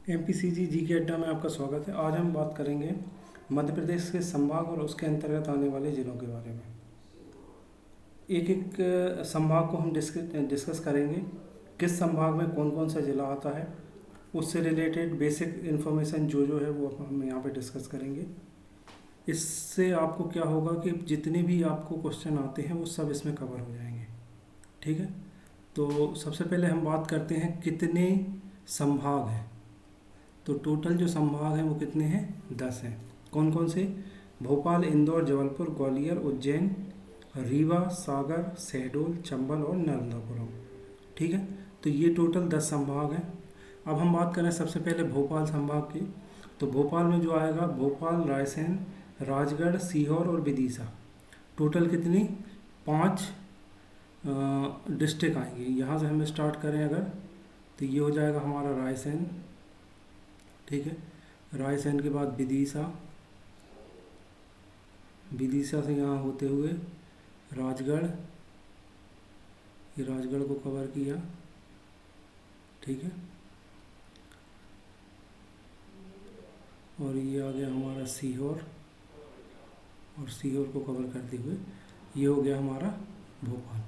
MPCG जी के अड्डा में आपका स्वागत है। आज हम बात करेंगे मध्य प्रदेश के संभाग और उसके अंतर्गत आने वाले ज़िलों के बारे में। एक एक संभाग को हम डिस्कस करेंगे, किस संभाग में कौन कौन सा ज़िला आता है, उससे रिलेटेड बेसिक इन्फॉर्मेशन जो है वो हम यहाँ पे डिस्कस करेंगे। इससे आपको क्या होगा कि जितने भी आपको क्वेश्चन आते हैं वो सब इसमें कवर हो जाएंगे। ठीक है, तो सबसे पहले हम बात करते हैं कितने संभाग हैं। तो टोटल जो संभाग हैं वो कितने हैं? 10 हैं। कौन कौन से? भोपाल, इंदौर, जबलपुर, ग्वालियर, उज्जैन, रीवा, सागर, शहडोल, चंबल और नर्मदापुरम। ठीक है, तो ये टोटल 10 संभाग हैं। अब हम बात करें सबसे पहले भोपाल संभाग की। तो भोपाल में जो आएगा भोपाल, रायसेन, राजगढ़, सीहोर और विदिशा। टोटल कितनी? 5 डिस्ट्रिक्ट आएंगी। यहाँ से हम स्टार्ट करें अगर, तो ये हो जाएगा हमारा रायसेन। ठीक है, रायसेन के बाद विदिशा, विदिशा से यहाँ होते हुए राजगढ़, ये राजगढ़ को कवर किया। ठीक है, और ये आ गया हमारा सीहोर, और सीहोर को कवर करते हुए ये हो गया हमारा भोपाल।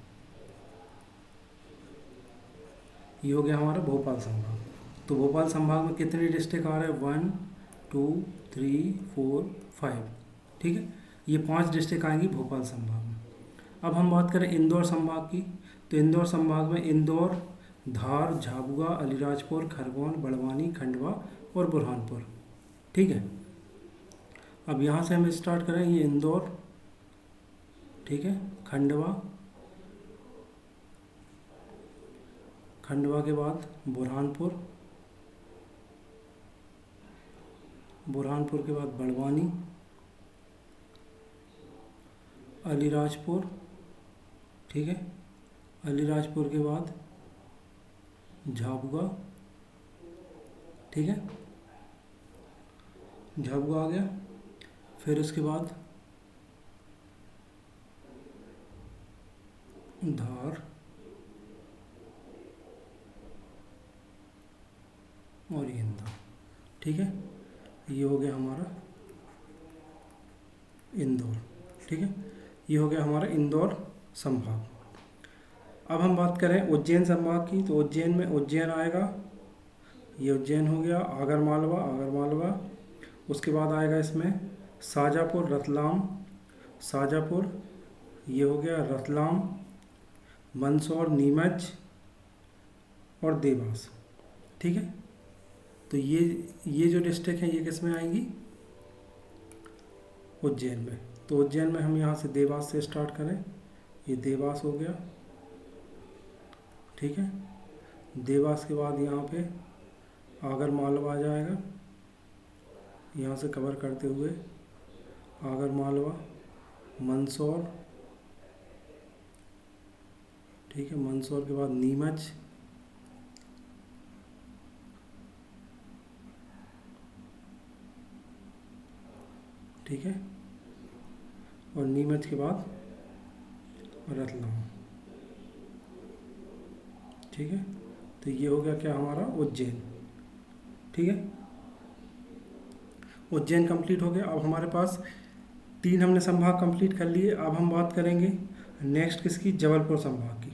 ये हो गया हमारा भोपाल संभाग। तो भोपाल संभाग में कितने डिस्ट्रिक्ट आ रहे हैं? 1 2 3 4 5। ठीक है, ये 5 डिस्ट्रिक्ट आएंगी भोपाल संभाग में। अब हम बात करें इंदौर संभाग की। तो इंदौर संभाग में इंदौर, धार, झाबुआ, अलीराजपुर, खरगोन, बड़वानी, खंडवा और बुरहानपुर। ठीक है, अब यहाँ से हम स्टार्ट करें, ये इंदौर, ठीक है, खंडवा, खंडवा के बाद बुरहानपुर, बुरहानपुर के बाद बड़वानी, अलीराजपुर, ठीक है, अलीराजपुर के बाद झाबुआ, ठीक है, झाबुआ आ गया। फिर उसके बाद धार और ये इंदौर। ठीक है, ये हो गया हमारा इंदौर। ठीक है, ये हो गया हमारा इंदौर संभाग। अब हम बात करें उज्जैन संभाग की। तो उज्जैन में उज्जैन आएगा, ये उज्जैन हो गया। आगर मालवा, आगर मालवा। उसके बाद आएगा इसमें शाजापुर, रतलाम, शाजापुर, ये हो गया रतलाम, मंदसौर, नीमच और देवास। ठीक है, तो ये जो डिस्ट्रिक्ट है ये किस में आएंगी? उज्जैन में। तो उज्जैन में हम यहाँ से देवास से स्टार्ट करें, ये देवास हो गया। ठीक है, देवास के बाद यहाँ पे आगर मालवा आ जाएगा, यहाँ से कवर करते हुए आगर मालवा, मंदसौर, ठीक है, मंदसौर के बाद नीमच, ठीक है, और नीमच के बाद रतलाम। ठीक है, तो ये हो गया क्या हमारा उज्जैन। ठीक है, उज्जैन कंप्लीट हो गया। अब हमारे पास 3 हमने संभाग कंप्लीट कर लिए। अब हम बात करेंगे नेक्स्ट किसकी? जबलपुर संभाग की।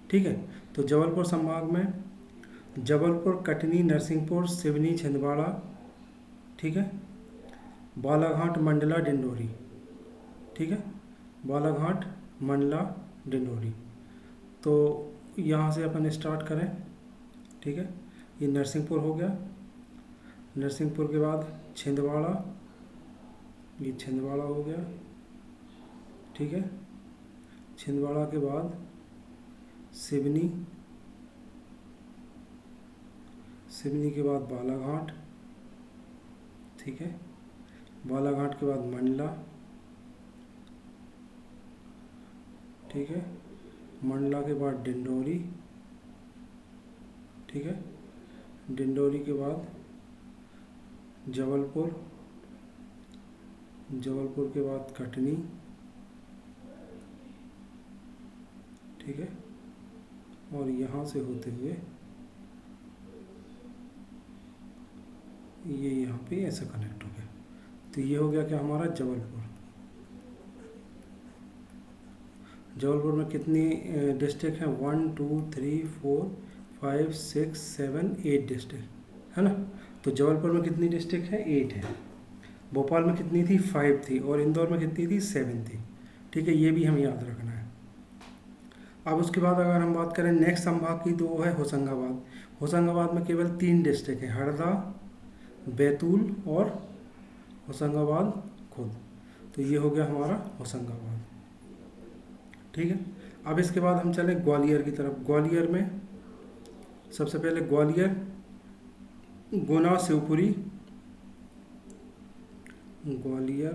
ठीक है, तो जबलपुर संभाग में जबलपुर, कटनी, नरसिंहपुर, सिवनी, छिंदवाड़ा, ठीक है, बालाघाट, मंडला, डिंडोरी। ठीक है, बालाघाट, मंडला, डिंडोरी। तो यहाँ से अपन स्टार्ट करें। ठीक है, ये नरसिंहपुर हो गया। नरसिंहपुर के बाद छिंदवाड़ा, ये छिंदवाड़ा हो गया। ठीक है, छिंदवाड़ा के बाद सिवनी, सिवनी के बाद बालाघाट, ठीक है, बालाघाट के बाद मंडला, ठीक है, मंडला के बाद डिंडोरी, ठीक है, डिंडोरी के बाद जबलपुर, जबलपुर के बाद कटनी, ठीक है, और यहाँ से होते हुए ये यहाँ पे ऐसा कनेक्ट हो गया। तो ये हो गया क्या हमारा जबलपुर। जबलपुर में कितनी डिस्ट्रिक्ट हैं? 1 2 3 4 5 6 7 8 डिस्ट्रिक्ट है ना। तो जबलपुर में कितनी डिस्ट्रिक्ट है? 8 है। भोपाल में कितनी थी? 5 थी। और इंदौर में कितनी थी? 7 थी। ठीक है, ये भी हमें याद रखना है। अब उसके बाद अगर हम बात करें नेक्स्ट संभाग की, तो वो है होशंगाबाद। होशंगाबाद में केवल 3 डिस्ट्रिक्ट है, हरदा, बैतूल और होशंगाबाद खुद। तो ये हो गया हमारा होशंगाबाद। ठीक है, अब इसके बाद हम चलें ग्वालियर की तरफ। ग्वालियर में सबसे पहले ग्वालियर, गुना, शिवपुरी, ग्वालियर,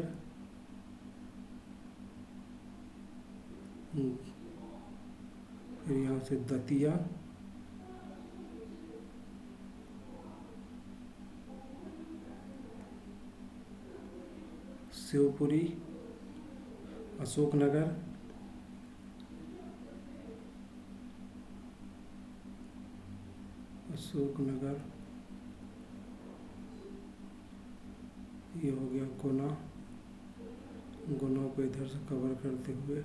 फिर यहाँ से दतिया, शिवपुरी, अशोकनगर, अशोकनगर, ये हो गया गुना। गुना को इधर से कवर करते हुए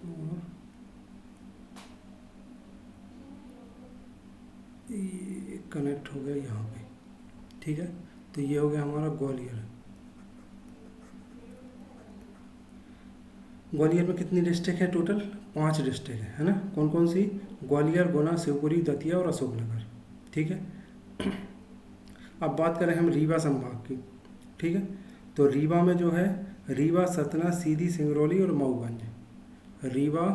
और ये कनेक्ट हो गया यहाँ पे। ठीक है, तो ये हो गया हमारा ग्वालियर। ग्वालियर में कितनी डिस्ट्रिक्ट है? टोटल 5 डिस्ट्रिक्ट है ना। कौन कौन सी? ग्वालियर, गुना, शिवपुरी, दतिया और अशोकनगर। ठीक है, अब बात करें हम रीवा संभाग की। ठीक है, तो रीवा में जो है रीवा, सतना, सीधी, सिंगरौली और मऊगंज। रीवा,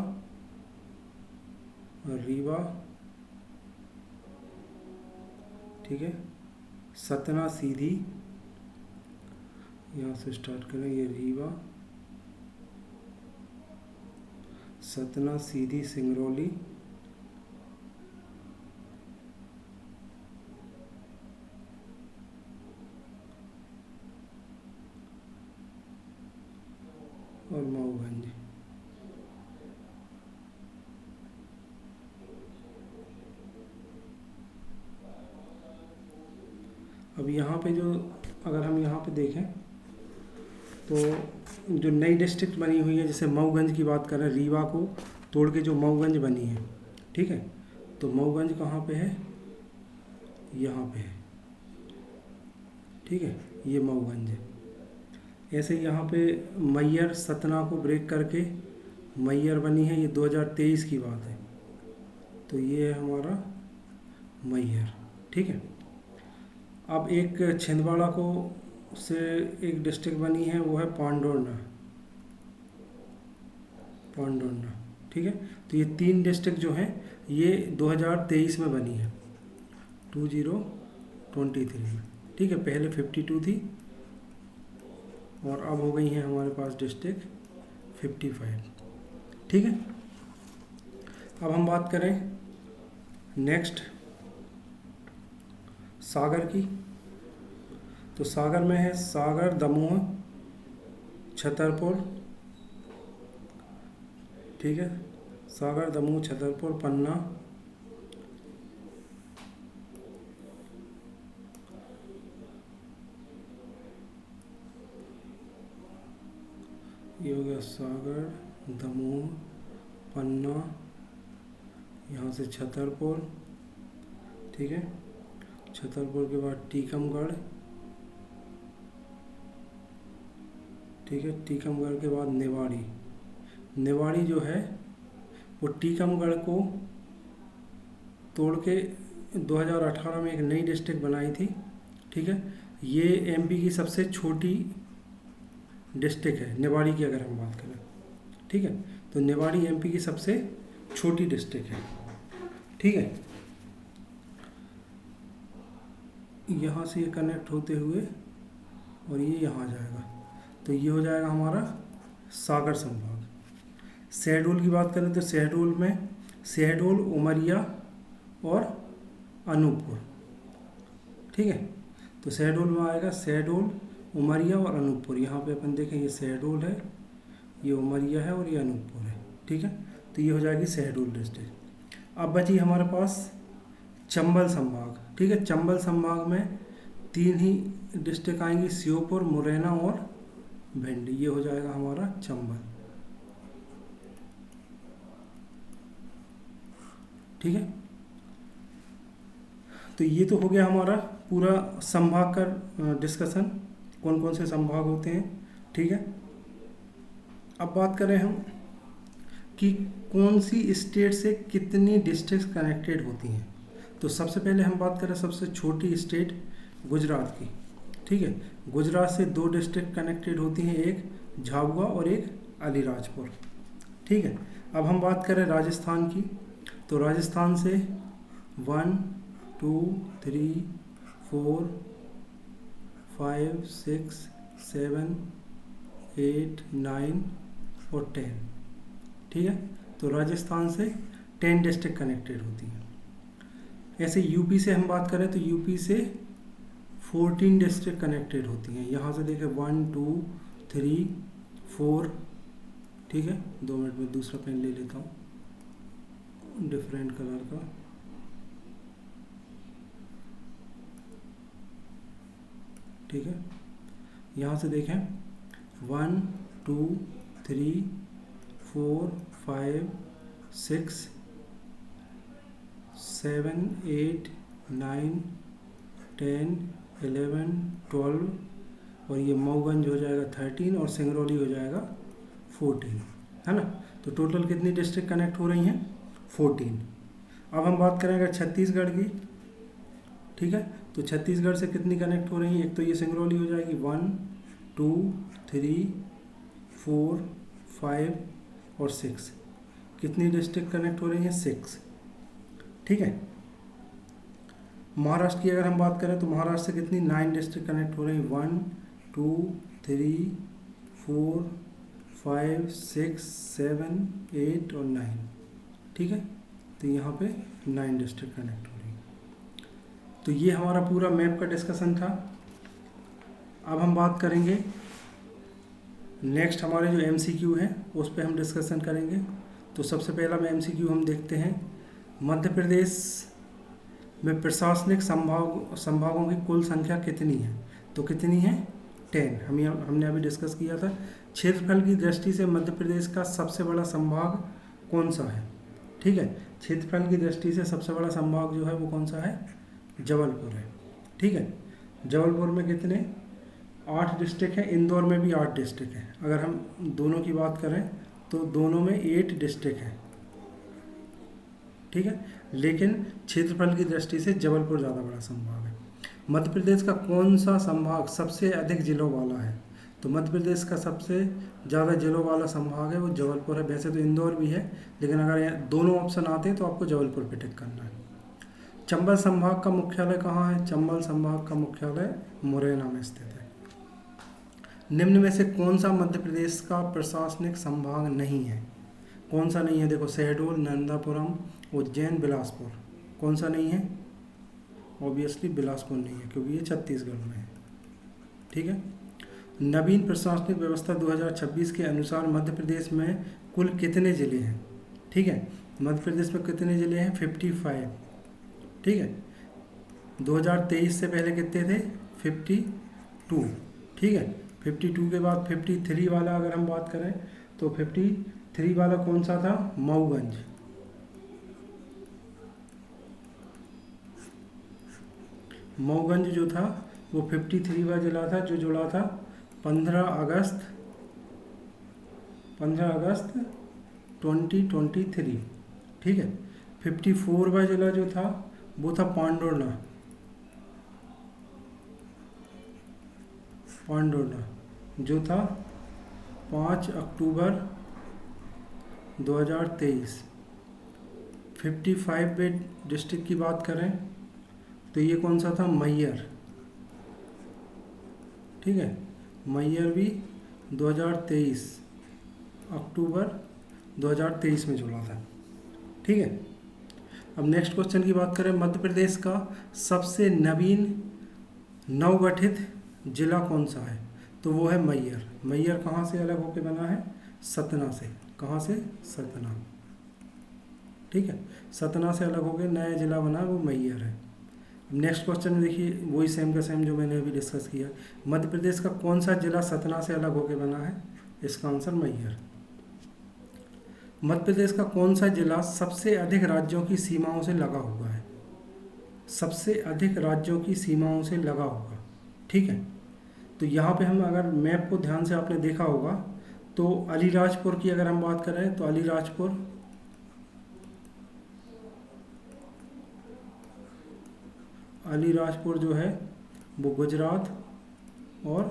रीवा, ठीक है, सतना, सीधी, यहाँ से स्टार्ट करें। ये रीवा, सतना, सीधी, सिंगरौली और मऊगंज। अब यहाँ पे जो अगर हम यहाँ पे देखें तो जो नई डिस्ट्रिक्ट बनी हुई है, जैसे मऊगंज की बात करें, रीवा को तोड़ के जो मऊगंज बनी है। ठीक है, तो मऊगंज कहाँ पे है? यहाँ पे है। ठीक है, ये मऊगंज है। ऐसे ही यहाँ पे मैयर, सतना को ब्रेक करके मैयर बनी है, ये 2023 की बात है। तो ये है हमारा मैयर। ठीक है, अब एक छिंदवाड़ा को से एक डिस्ट्रिक्ट बनी है, वो है पांडुर्णा। पांडुर्णा, ठीक है। तो ये 3 डिस्ट्रिक्ट जो हैं ये 2023 में बनी है, 2023 में। ठीक है, पहले 52 थी और अब हो गई हैं हमारे पास डिस्ट्रिक्ट 55। ठीक है, अब हम बात करें नेक्स्ट सागर की। तो सागर में है सागर, दमोह, छतरपुर। ठीक है, सागर, दमोह, छतरपुर, पन्ना, ये हो गया सागर, दमोह, पन्ना, यहाँ से छतरपुर। ठीक है, छतरपुर के बाद टीकमगढ़। ठीक है, टीकमगढ़ के बाद नेवाड़ी। नेवाड़ी जो है वो टीकमगढ़ को तोड़ के 2018 में एक नई डिस्ट्रिक्ट बनाई थी। ठीक है, ये एमपी की सबसे छोटी डिस्ट्रिक्ट है नेवाड़ी की अगर हम बात करें। ठीक है, तो नेवाड़ी एमपी की सबसे छोटी डिस्ट्रिक्ट है। ठीक है, यहाँ से ये कनेक्ट होते हुए और ये यहाँ जाएगा, तो ये हो जाएगा हमारा सागर संभाग। शहडोल की बात करें तो शहडोल में शहडोल, उमरिया और अनूपपुर। ठीक है, तो शहडोल में आएगा शहडोल, उमरिया और अनूपपुर। यहाँ पे अपन देखें ये शहडोल है, ये उमरिया है और ये अनूपपुर है। ठीक है, तो ये हो जाएगी शहडोल डिस्ट्रिक्ट। अब बची हमारे पास चंबल संभाग, ठीक है। चंबल संभाग में 3 ही डिस्ट्रिक्ट आएंगी, श्योपुर, मुरैना और भिंड। ये हो जाएगा हमारा चंबल, ठीक है। तो ये तो हो गया हमारा पूरा संभाग का डिस्कशन, कौन कौन से संभाग होते हैं, ठीक है। अब बात करें हम कि कौन सी स्टेट से कितनी डिस्ट्रिक्ट कनेक्टेड होती हैं। तो सबसे पहले हम बात करें सबसे छोटी स्टेट गुजरात की, ठीक है। गुजरात से 2 डिस्ट्रिक्ट कनेक्टेड होती हैं, एक झाबुआ और एक अलीराजपुर, ठीक है। अब हम बात करें राजस्थान की, तो राजस्थान से 1 2 3 4 5 6 7 8 9 और 10, ठीक है। तो राजस्थान से 10 डिस्ट्रिक्ट कनेक्टेड होती हैं। ऐसे यूपी से हम बात करें तो यूपी से 14 डिस्ट्रिक्ट कनेक्टेड होती हैं। यहाँ से देखें 1 2 3 4, ठीक है। 2 मिनट में दूसरा पेन ले लेता हूँ डिफरेंट कलर का, ठीक है। यहाँ से देखें 1 2 3 4 5 6 7 8 9 10 11 12 और ये मऊगंज हो जाएगा 13 और सिंगरौली हो जाएगा 14, है ना। तो टोटल कितनी डिस्ट्रिक्ट कनेक्ट हो रही हैं? 14। अब हम बात करेंगे छत्तीसगढ़ की, ठीक है। तो छत्तीसगढ़ से कितनी कनेक्ट हो रही हैं? एक तो ये सिंगरौली हो जाएगी 1 2 3 4 5 और 6। कितनी डिस्ट्रिक्ट कनेक्ट हो रही हैं? 6, ठीक है। महाराष्ट्र की अगर हम बात करें तो महाराष्ट्र से कितनी 9 डिस्ट्रिक्ट कनेक्ट हो रही हैं? 1 2 3 4 5 6 7 8 और 9, ठीक है। तो यहाँ पे 9 डिस्ट्रिक्ट कनेक्ट हो रही हैं। तो ये हमारा पूरा मैप का डिस्कशन था। अब हम बात करेंगे नेक्स्ट हमारे जो MCQ है उस पर हम डिस्कशन करेंगे। तो सबसे पहला में MCQ हम देखते हैं, मध्य प्रदेश में प्रशासनिक संभागों की कुल संख्या कितनी है? तो कितनी है? 10। हमने अभी डिस्कस किया था। क्षेत्रफल की दृष्टि से मध्य प्रदेश का सबसे बड़ा संभाग कौन सा है? ठीक है, क्षेत्रफल की दृष्टि से सबसे बड़ा संभाग जो है वो कौन सा है? जबलपुर है, ठीक है। जबलपुर में कितने? 8 डिस्ट्रिक्ट हैं। इंदौर में भी 8 डिस्ट्रिक्ट हैं। अगर हम दोनों की बात करें तो दोनों में 8 डिस्ट्रिक्ट हैं, ठीक है। लेकिन क्षेत्रफल की दृष्टि से जबलपुर ज़्यादा बड़ा संभाग है। मध्य प्रदेश का कौन सा संभाग सबसे अधिक जिलों वाला है? तो मध्य प्रदेश का सबसे ज़्यादा जिलों वाला संभाग है वो जबलपुर है। वैसे तो इंदौर भी है, लेकिन अगर दोनों ऑप्शन आते हैं तो आपको जबलपुर पे टिक करना है। चंबल संभाग का मुख्यालय कहाँ है? चंबल संभाग का मुख्यालय मुरैना में स्थित है। निम्न में से कौन सा मध्य प्रदेश का प्रशासनिक संभाग नहीं है? कौन सा नहीं है? देखो, शहडोल, नंदापुरम, उज्जैन, बिलासपुर। कौन सा नहीं है? ऑब्वियसली बिलासपुर नहीं है, क्योंकि ये छत्तीसगढ़ में है, ठीक है। नवीन प्रशासनिक व्यवस्था 2026 के अनुसार मध्य प्रदेश में कुल कितने ज़िले हैं? ठीक है, मध्य प्रदेश में कितने ज़िले हैं? 55, ठीक है। 2023 से पहले कितने थे? 52, ठीक है। 52 के बाद 53 वाला अगर हम बात करें तो 53 वाला कौन सा था? मऊगंज। मऊगंज जो था वो 53वां जिला था, जो जुड़ा था 15 अगस्त 2023, ठीक है। 54वां जिला जो था वो था पांडुर्णा, जो था 5 अक्टूबर 2023। 55वें डिस्ट्रिक्ट की बात करें तो ये कौन सा था? मैयर, ठीक है। मैयर भी 2023 अक्टूबर 2023 में जुड़ा था, ठीक है। अब नेक्स्ट क्वेश्चन की बात करें, मध्य प्रदेश का सबसे नवीन नवगठित जिला कौन सा है? तो वो है मैयर। मैयर कहाँ से अलग होकर बना है? सतना से। कहाँ से? सतना, ठीक है, सतना से अलग होकर नया जिला बना वो मैहर है। नेक्स्ट क्वेश्चन में देखिए वही सेम का सेम जो मैंने अभी डिस्कस किया, मध्य प्रदेश का कौन सा जिला सतना से अलग होकर बना है? इसका आंसर मैहर। मध्य प्रदेश का कौन सा जिला सबसे अधिक राज्यों की सीमाओं से लगा हुआ है? सबसे अधिक राज्यों की सीमाओं से लगा हुआ, ठीक है। तो यहाँ पे हम अगर मैप को ध्यान से आपने देखा होगा तो अलीराजपुर की अगर हम बात करें तो अलीराजपुर जो है वो गुजरात और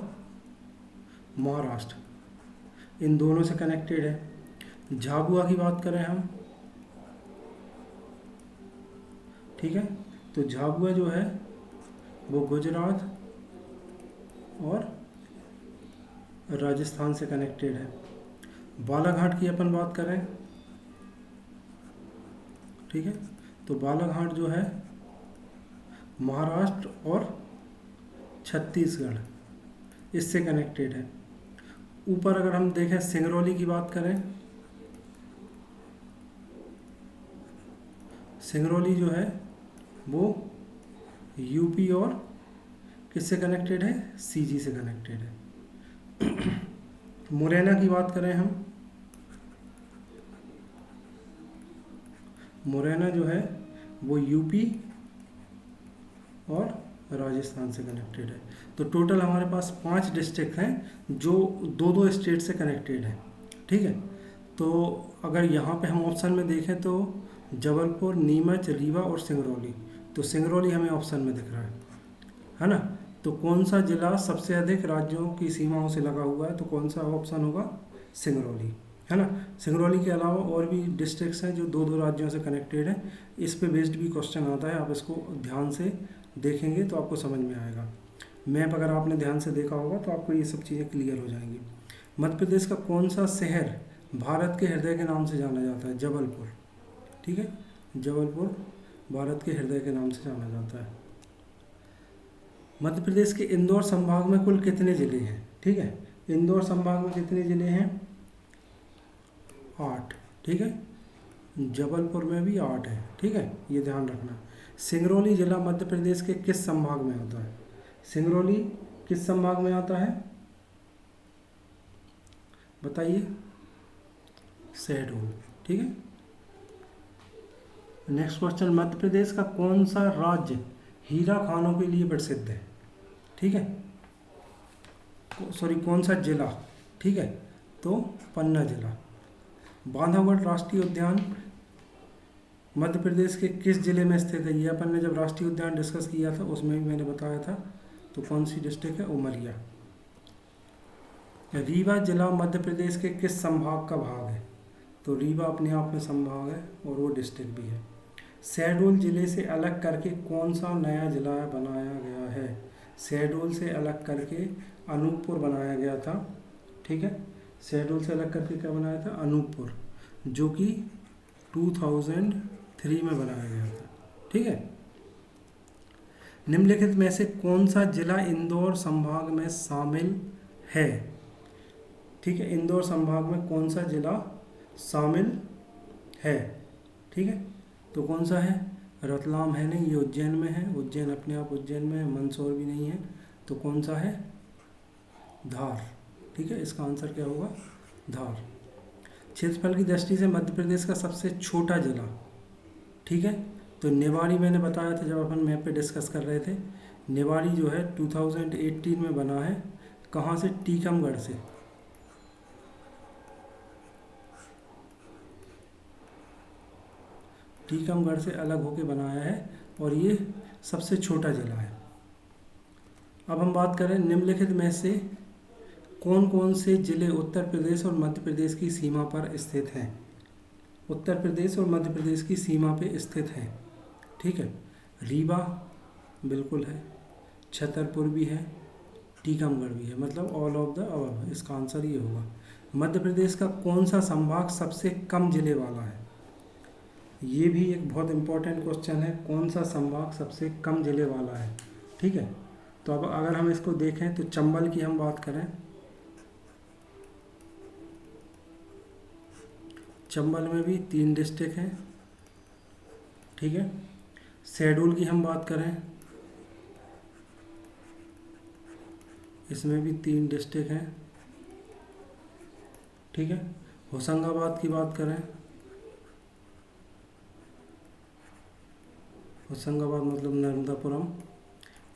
महाराष्ट्र इन दोनों से कनेक्टेड है। झाबुआ की बात करें हम, ठीक है, तो झाबुआ जो है वो गुजरात और राजस्थान से कनेक्टेड है। बालाघाट की अपन बात करें, ठीक है, तो बालाघाट जो है महाराष्ट्र और छत्तीसगढ़ इससे कनेक्टेड है। ऊपर अगर हम देखें सिंगरौली की बात करें, सिंगरौली जो है वो यूपी और किससे कनेक्टेड है? सीजी से कनेक्टेड है। मुरैना की बात करें हम, मुरैना जो है वो यूपी और राजस्थान से कनेक्टेड है। तो टोटल हमारे पास 5 डिस्ट्रिक्ट हैं जो दो दो स्टेट से कनेक्टेड हैं, ठीक है। तो अगर यहाँ पे हम ऑप्शन में देखें तो जबलपुर, नीमच, रीवा और सिंगरौली, तो सिंगरौली हमें ऑप्शन में दिख रहा है ना। तो कौन सा जिला सबसे अधिक राज्यों की सीमाओं से लगा हुआ है? तो कौन सा ऑप्शन होगा? सिंगरौली, है ना। सिंगरौली के अलावा और भी डिस्ट्रिक्ट्स हैं जो दो दो राज्यों से कनेक्टेड हैं। इस पे बेस्ड भी क्वेश्चन आता है, आप इसको ध्यान से देखेंगे तो आपको समझ में आएगा। मैप अगर आपने ध्यान से देखा होगा तो आपको ये सब चीज़ें क्लियर हो जाएंगी। मध्य प्रदेश का कौन सा शहर भारत के हृदय के नाम से जाना जाता है? जबलपुर, ठीक है, जबलपुर भारत के हृदय के नाम से जाना जाता है। मध्य प्रदेश के इंदौर संभाग में कुल कितने ज़िले हैं? ठीक है, इंदौर संभाग में कितने ज़िले हैं? 8, ठीक है, जबलपुर में भी 8 है, ठीक है, ये ध्यान रखना। सिंगरौली जिला मध्य प्रदेश के किस संभाग में आता है? सिंगरौली किस संभाग में आता है बताइए? शहडोल, ठीक है। नेक्स्ट क्वेश्चन, मध्य प्रदेश का कौन सा राज्य हीरा खानों के लिए प्रसिद्ध है? ठीक है, सॉरी कौन सा जिला, ठीक है, तो पन्ना जिला। बांधवगढ़ राष्ट्रीय उद्यान मध्य प्रदेश के किस जिले में स्थित है? ये अपन ने जब राष्ट्रीय उद्यान डिस्कस किया था उसमें भी मैंने बताया था। तो कौन सी डिस्ट्रिक्ट है? उमरिया। रीवा जिला मध्य प्रदेश के किस संभाग का भाग है? तो रीवा अपने आप में संभाग है और वो डिस्ट्रिक्ट भी है। शहडोल जिले से अलग करके कौन सा नया जिला बनाया गया है? शहडोल से अलग करके अनूपपुर बनाया गया था, ठीक है, शहडोल से अलग करके क्या बनाया था? अनूपपुर, जो कि 2003 में बनाया गया था, ठीक है। निम्नलिखित में से कौन सा जिला इंदौर संभाग में शामिल है? ठीक है, इंदौर संभाग में कौन सा जिला शामिल है? ठीक है, तो कौन सा है? रतलाम है नहीं, ये उज्जैन में है, उज्जैन अपने आप उज्जैन में है, मंदसौर भी नहीं है, तो कौन सा है? धार, ठीक है, इसका आंसर क्या होगा? धार। क्षेत्रफल की दृष्टि से मध्य प्रदेश का सबसे छोटा जिला, ठीक है, तो निवाड़ी मैंने बताया था जब अपन मैप पे डिस्कस कर रहे थे। निवाड़ी जो है 2018 में बना है, कहाँ से? टीकमगढ़ से। टीकमगढ़ से अलग होकर बनाया है और ये सबसे छोटा जिला है। अब हम बात करें निम्नलिखित में से कौन कौन से जिले उत्तर प्रदेश और मध्य प्रदेश की सीमा पर स्थित हैं? उत्तर प्रदेश और मध्य प्रदेश की सीमा पे स्थित हैं, ठीक है। रीवा बिल्कुल है, छतरपुर भी है, टीकमगढ़ भी है, मतलब ऑल ऑफ द अबव, इसका आंसर ये होगा। मध्य प्रदेश का कौन सा संभाग सबसे कम जिले वाला है? ये भी एक बहुत इम्पोर्टेंट क्वेश्चन है, कौन सा संभाग सबसे कम जिले वाला है, ठीक है। तो अब अगर हम इसको देखें तो चंबल की हम बात करें, चंबल में भी 3 डिस्ट्रिक्ट हैं, ठीक है। शेड्यूल की हम बात करें, इसमें भी 3 डिस्ट्रिक्ट हैं, ठीक है। होशंगाबाद की बात करें, होशंगाबाद मतलब नर्मदापुरम,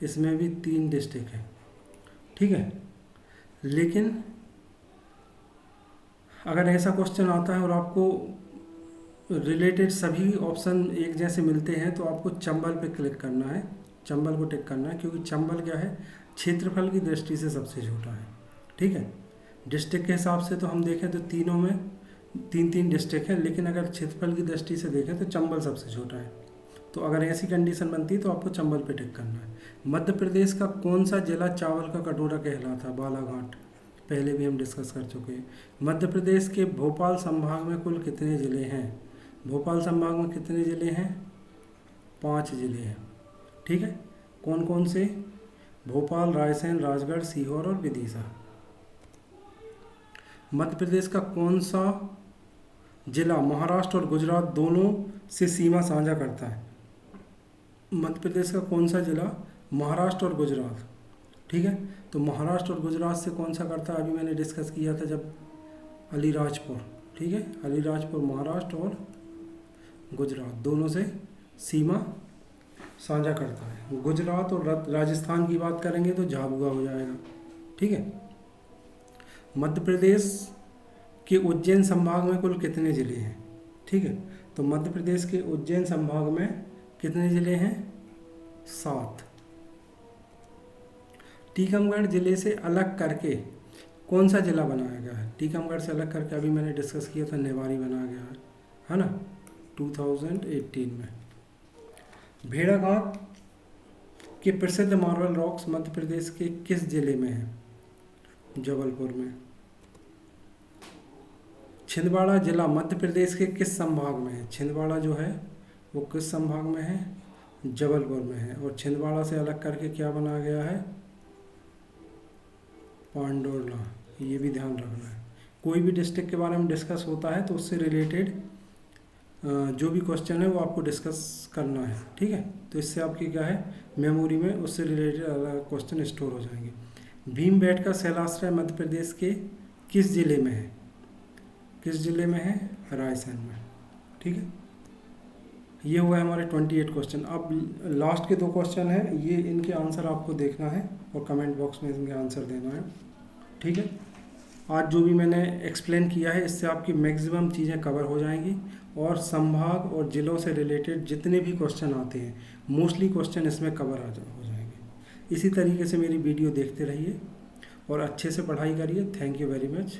इसमें भी 3 डिस्ट्रिक्ट हैं, ठीक है। लेकिन अगर ऐसा क्वेश्चन आता है और आपको रिलेटेड सभी ऑप्शन एक जैसे मिलते हैं तो आपको चंबल पे क्लिक करना है, चंबल को टिक करना है, क्योंकि चंबल क्या है, क्षेत्रफल की दृष्टि से सबसे छोटा है, ठीक है। डिस्ट्रिक्ट के हिसाब से तो हम देखें तो तीनों में 3-3 डिस्ट्रिक्ट हैं, लेकिन अगर क्षेत्रफल की दृष्टि से देखें तो चंबल सबसे छोटा है। तो अगर ऐसी कंडीशन बनती है तो आपको चंबल पे टिक करना है। मध्य प्रदेश का कौन सा जिला चावल का कटोरा कहलाता? बालाघाट, पहले भी हम डिस्कस कर चुके हैं। मध्य प्रदेश के भोपाल संभाग में कुल कितने ज़िले हैं? भोपाल संभाग में कितने ज़िले हैं? 5 ज़िले हैं, ठीक है। कौन कौन से? भोपाल, रायसेन, राजगढ़, सीहोर और विदिशा। मध्य प्रदेश का कौन सा जिला महाराष्ट्र और गुजरात दोनों से सीमा साझा करता है? मध्य प्रदेश का कौन सा जिला महाराष्ट्र और गुजरात, ठीक है। तो महाराष्ट्र और गुजरात से कौन सा करता है? अभी मैंने डिस्कस किया था जब अलीराजपुर, ठीक है। अलीराजपुर महाराष्ट्र और गुजरात दोनों से सीमा साझा करता है। गुजरात और राजस्थान की बात करेंगे तो झाबुआ हो जाएगा, ठीक है। मध्य प्रदेश के उज्जैन संभाग में कुल कितने ज़िले हैं? ठीक है, तो मध्य प्रदेश के उज्जैन संभाग में कितने ज़िले हैं? 7। टीकमगढ़ ज़िले से अलग करके कौन सा ज़िला बनाया गया है? टीकमगढ़ से अलग करके अभी मैंने डिस्कस किया था, निवाड़ी बनाया गया है ना, 2018 में। भेड़ाघाट के प्रसिद्ध मार्बल रॉक्स मध्य प्रदेश के किस जिले में है? जबलपुर में। छिंदवाड़ा जिला मध्य प्रदेश के किस संभाग में है? छिंदवाड़ा जो है वो किस संभाग में है? जबलपुर में है। और छिंदवाड़ा से अलग करके क्या बनाया गया है? पांडुर्णा। ये भी ध्यान रखना है। कोई भी डिस्ट्रिक्ट के बारे में डिस्कस होता है तो उससे रिलेटेड जो भी क्वेश्चन है वो आपको डिस्कस करना है, ठीक है। तो इससे आपकी क्या है, मेमोरी में उससे रिलेटेड क्वेश्चन स्टोर हो जाएंगे। भीमबेटका शैलाश्रय मध्य प्रदेश के किस जिले में है? किस जिले में है? रायसेन में, ठीक है। ये हुआ है हमारे 28 क्वेश्चन। अब लास्ट के 2 क्वेश्चन हैं, ये इनके आंसर आपको देखना है और कमेंट बॉक्स में इनके आंसर देना है, ठीक है। आज जो भी मैंने एक्सप्लेन किया है इससे आपकी मैक्सिमम चीज़ें कवर हो जाएंगी और संभाग और ज़िलों से रिलेटेड जितने भी क्वेश्चन आते हैं मोस्टली क्वेश्चन इसमें कवर हो जाएंगे। इसी तरीके से मेरी वीडियो देखते रहिए और अच्छे से पढ़ाई करिए। Thank you very much.